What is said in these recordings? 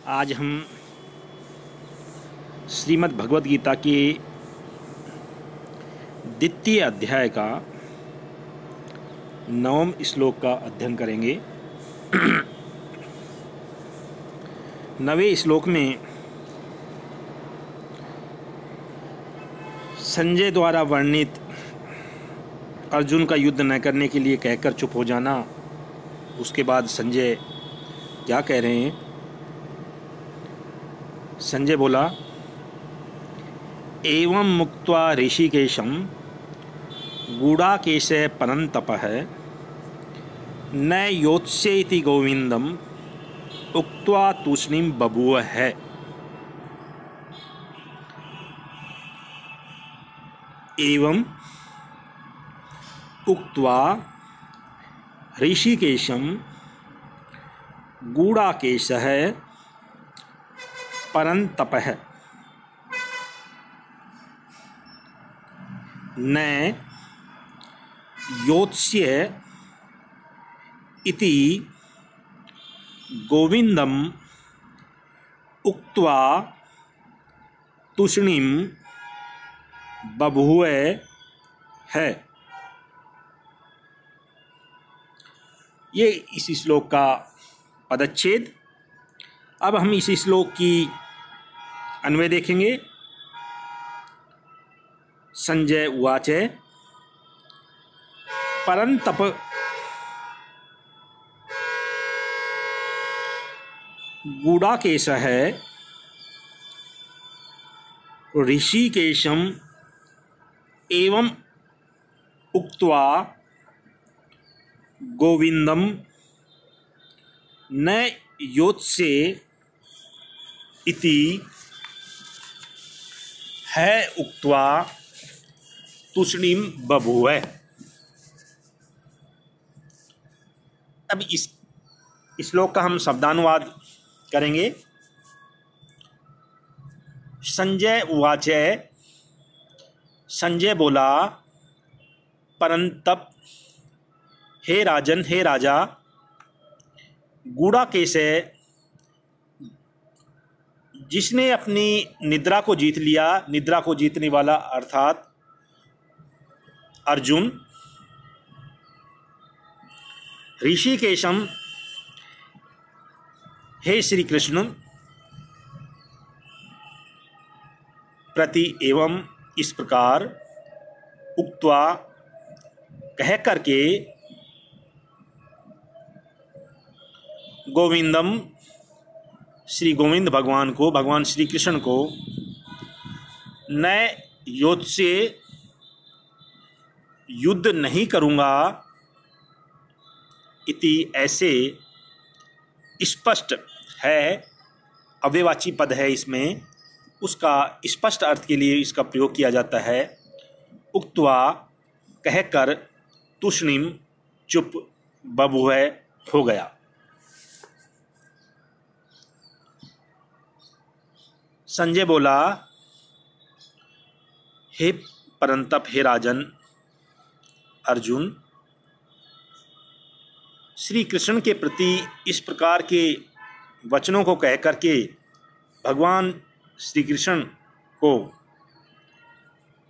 आज हम श्रीमद् भगवद गीता के द्वितीय अध्याय का 9वें श्लोक का अध्ययन करेंगे। 9वें श्लोक में संजय द्वारा वर्णित अर्जुन का युद्ध न करने के लिए कहकर चुप हो जाना, उसके बाद संजय क्या कह रहे हैं। संजय बोला, एवं मुक्त्वा ऋषिकेशं गूढ़ाकेशे परन्तपः न योत्स्येति गोविंदम उक्त्वा तूष्णीं बभूव है। एवं उक्त्वा ऋषिकेशं गूढ़ाकेशः परन्तपः न योत्स्य इति गोविंदम उक्त्वा तूष्णीं बभूव है। ये इस श्लोक का पदच्छेद। अब हम इस श्लोक की अन्वय देखेंगे। संजय उवाच परन्तप गूढ़ाकेशः ऋषिकेशम् एवं उक्त्वा गोविंदम न योत्स्ये इति है उक्त्वा तूष्णीं बभूव। अब इस श्लोक का हम शब्दानुवाद करेंगे। संजय उवाच, संजय बोला, परंतप हे राजन, हे राजा, गूढ़ाकेश जिसने अपनी निद्रा को जीत लिया, निद्रा को जीतने वाला अर्थात अर्जुन, ऋषिकेशम हे श्री कृष्ण प्रति एवं इस प्रकार उक्त्वा कह करके गोविंदम श्री गोविंद भगवान को, भगवान श्री कृष्ण को, न योत्स्ये युद्ध नहीं करूँगा इति ऐसे स्पष्ट है, अव्ययवाची पद है इसमें, उसका स्पष्ट अर्थ के लिए इसका प्रयोग किया जाता है। उक्त्वा कहकर, तूष्णीं चुप, बभूव हो गया। संजय बोला, हे परंतप, हे राजन अर्जुन, श्री कृष्ण के प्रति इस प्रकार के वचनों को कह करके भगवान श्री कृष्ण को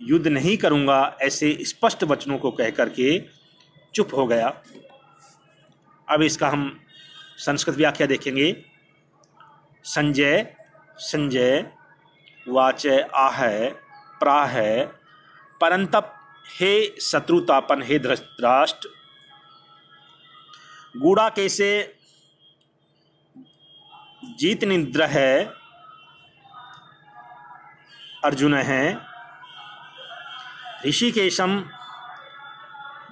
युद्ध नहीं करूँगा ऐसे स्पष्ट वचनों को कह करके चुप हो गया। अब इसका हम संस्कृत व्याख्या देखेंगे। संजय वाच आह प्राह परंतप हे शत्रुतापन, हे धृतराष्ट्र, गूढ़ाकेशे जीत निद्र है अर्जुन है, ऋषिकेशम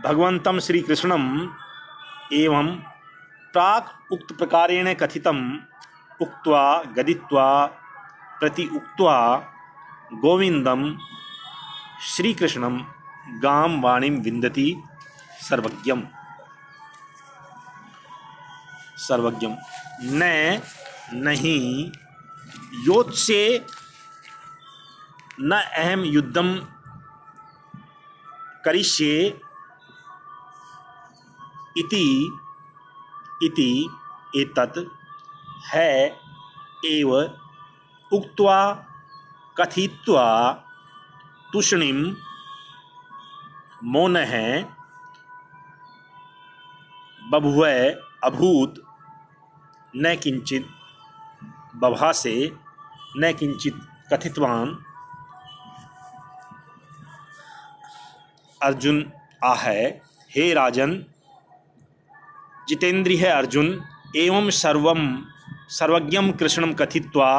भगवंतम श्री कृष्णम एवं प्राक उक्त प्रकारेण कथितम उक्त्वा गदित्वा प्रति उक्त्वा गोविंदम श्री कृष्णम गाम वाणीम विन्दति सर्वज्ञम। सर्वज्ञम न नहीं योत्स्ये न अहम युद्धम करिष्ये इति एतत् है एव उक्त्वा कथित्वा तूष्णीं मोनः बभूव अभूत न किंचित बभासे न किंचित कथितवान। अर्जुन आहे, हे राजन, जितेंद्रिय अर्जुन एवं सर्वज्ञं कृष्णं कथित्वा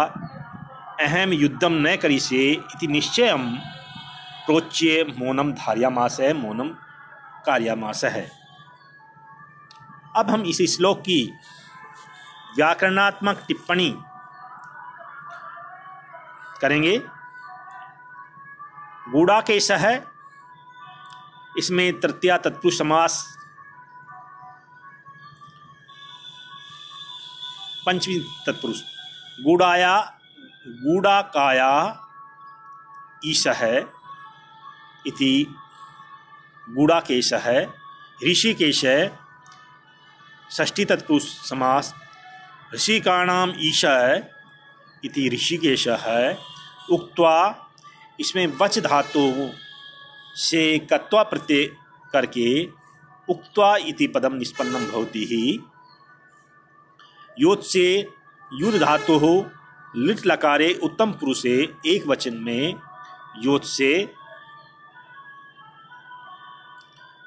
अहम युद्धम न करिष्ये इति निश्चयं प्रोच्य मौनं धार्यामास, मौनं कार्यामास है। अब हम इस श्लोक की व्याकरणात्मक टिप्पणी करेंगे। गूढ़ाकेश है, इसमें तृतीया तत्पुरुष समास पंचमी तत्पुरुष गूढ़ाकाया ईशः इति गूढ़ाकेशः। ऋषिकेश षष्ठी तत्पुरुष समास ऋषिकाणाम ईशः इति ऋषिकेशः। उक्त्वा, इसमें वच धातु से कत्वा प्रत्यय करके उक्त्वा इति पदम निष्पन्नम भवति ही। योत् से युद्ध धातु हो लिट लकारे उत्तम पुरुषे एक वचन में योत् से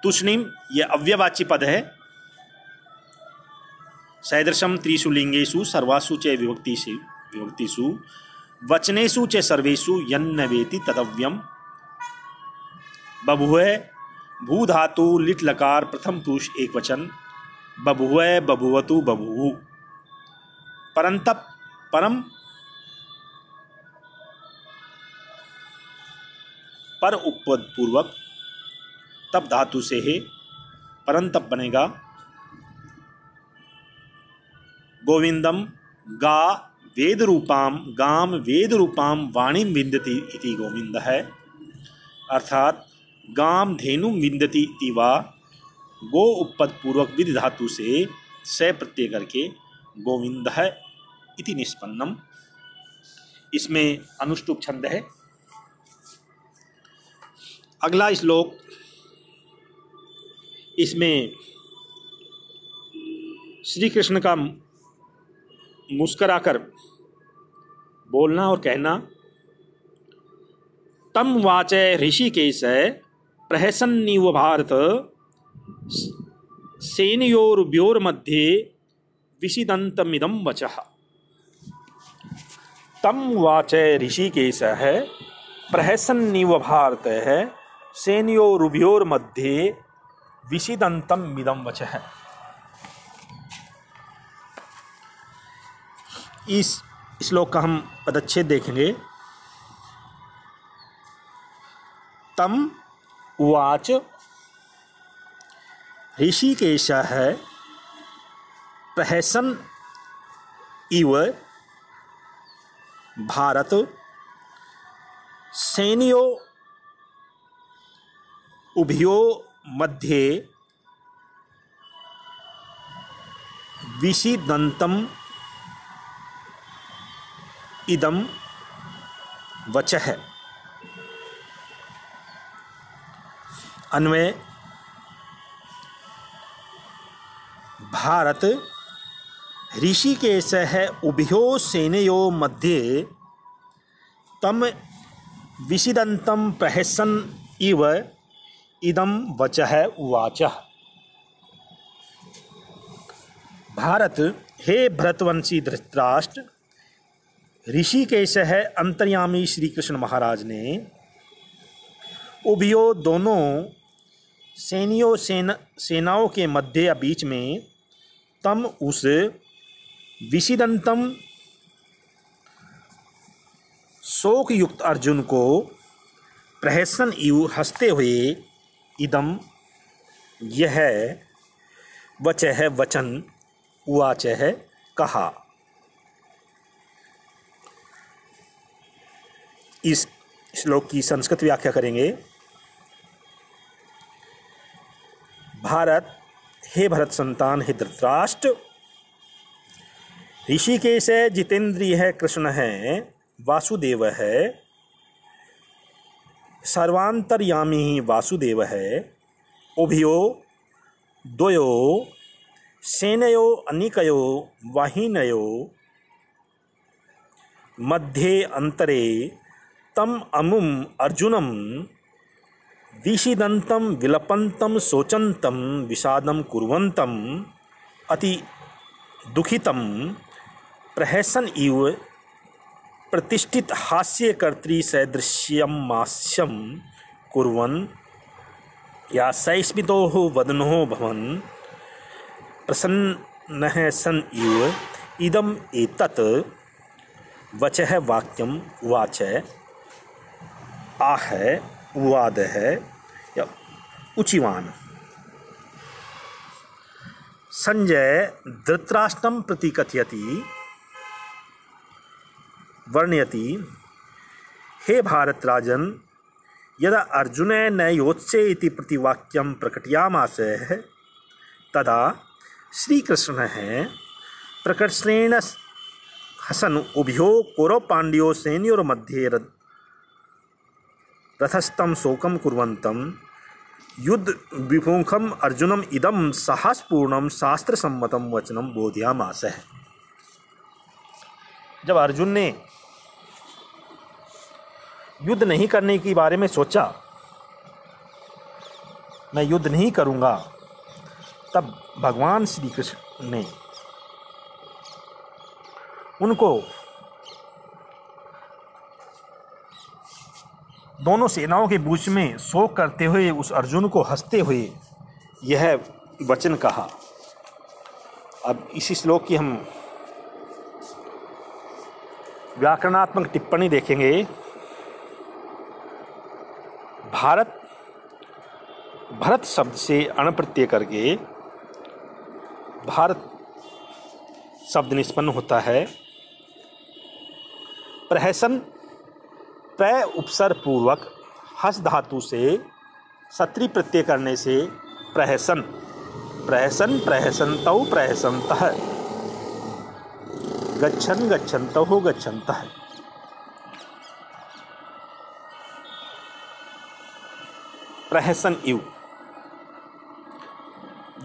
तूष्णीम, यह अव्यवाची पद है। सैदृशम त्रिषु लिंगेषु सर्वासु च विभक्तिषु वचनेषु च सर्वेषु यन्न वेति तदव्यम। बभुव भू धातु लिट लकार प्रथम पुरुष एक वचन बभुव बभुवतु बभुवु। परंतप परम पर उपपद पूर्वक तप धातु से है परंतप बनेगा। गोविंदम गा वेद रूपाम गाम वेद रूपाम वाणी विंदति इति गोविंद है, अर्थात गाम धेनु विंदति इति वा गो उपपद पूर्वक विधि धातु से से प्रत्यय करके गोविंद है इति निष्पन्नम। इसमें अनुष्टुप छंद है। अगला श्लोक, इसमें श्री कृष्ण का मुस्कराकर बोलना और कहना। तम वाच ऋषिकेश प्रहसन्निव भारत सेनयोर्व्योर्मध्ये विषिदन्तमिदं वचः। तम वाच ऋषिकेश प्रहसन्निव भारत सेनयोर्व्योर्मध्ये विषिदन्तमिदं वचः। इस श्लोक का हम पदच्छेद देखेंगे। तम उवाच ऋषिकेशः प्रहसन इव भारत सैन्यो उभयो मध्ये विषिदन्तम इदम वचः। अन्वय, भारत ऋषिकेशः उभयो सेनयो मध्ये तम विषिदन्तं प्रहसन् इव इदं वचः उवाच। भारत, हे भरतवंशी धृतराष्ट्र, ऋषिकेशः अंतर्यामी श्री कृष्ण महाराज ने उभयो दोनों सेनाओं के मध्य या बीच में तम उस विषिदंतम शोक युक्त अर्जुन को प्रहसन इव हंसते हुए इदम यह वचः वचन उवाच है कहा। इस श्लोक की संस्कृत व्याख्या करेंगे। भारत, हे भरत संतान, हे धृतराष्ट्र, ऋषिकेश है, जितेंद्रिय है, कृष्ण है, वासुदेव है, सर्वांतर्यामी वासुदेव है, उभयो द्वयो सेनयो अनिकयो वाहिनयो मध्ये अंतरे तम अमुम अर्जुनम विषिदंतम विलपंतम शोचंतम विषादम कुर्वंतम अति दुखितम प्रहसन इव प्रतिष्ठित हास्यकर्त्री सदृश्यमास्यम कुर्वन् या सैस्मितो वदनो भवन् प्रसन्नः सन इव इदम एतत् वचः वाक्यम उवाच आह उवाद है या उचिवान। संजय धृतराष्ट्रं प्रति कथयति वर्णयति हे भारत राजन यदा अर्जुनेन न योत्से इति प्रतिवाक्यं प्रकटयामास तदा श्रीकृष्णः प्रकर्षेण हसन उभयो कौरवपाण्ड्यो सैन्योर्मध्ये रथस्थं शोकं कुर्वन्तं युद्ध विमुखम अर्जुनम इदम साहसपूर्णम शास्त्रसम्मतम वचनम बोधयामास। जब अर्जुन ने युद्ध नहीं करने के बारे में सोचा, मैं युद्ध नहीं करूंगा, तब भगवान श्री कृष्ण ने उनको दोनों सेनाओं के बीच में शोक करते हुए उस अर्जुन को हंसते हुए यह वचन कहा। अब इसी श्लोक की हम व्याकरणात्मक टिप्पणी देखेंगे। भरत शब्द से अण प्रत्यय करके भारत शब्द निष्पन्न होता है। प्रहसन प्र उपसर्ग पूर्वक हस धातु से सत्री प्रत्यय करने से प्रहसन प्रहसन्तौ प्रहसन्तः गच्छन् गच्छन्तौ गच्छन्तः। प्रहसन इव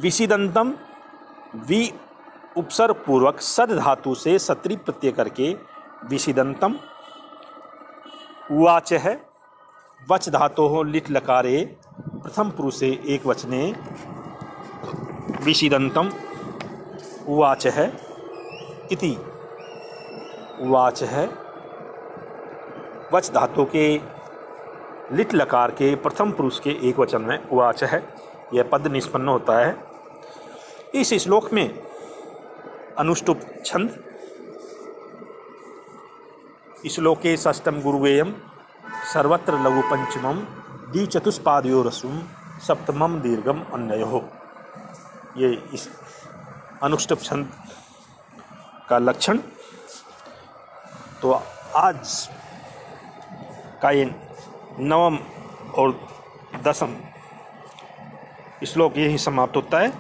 विषिदंतम वि उपसर्ग पूर्वक सद धातु से सत्री प्रत्यय करके विषिदंतम उवाच है। वच धातो हो लिट लकारे प्रथम पुरुषे एक वचने विषिदंतम उवाच है इति उवाच है। वच धातु के लिट लकार के प्रथम पुरुष के एक वचन में उवाच है, यह पद निष्पन्न होता है। इस श्लोक में अनुष्टुप छंद श्लोके षष्ठम गुरुवेयम सर्वत्र लघु पंचमम द्विचतुष्पादयोरसुम सप्तमम दीर्घम अन्ययो, ये इस अनुष्टुप छंद का लक्षण। तो आज का ये 9वां और 10वां श्लोक यही समाप्त होता है।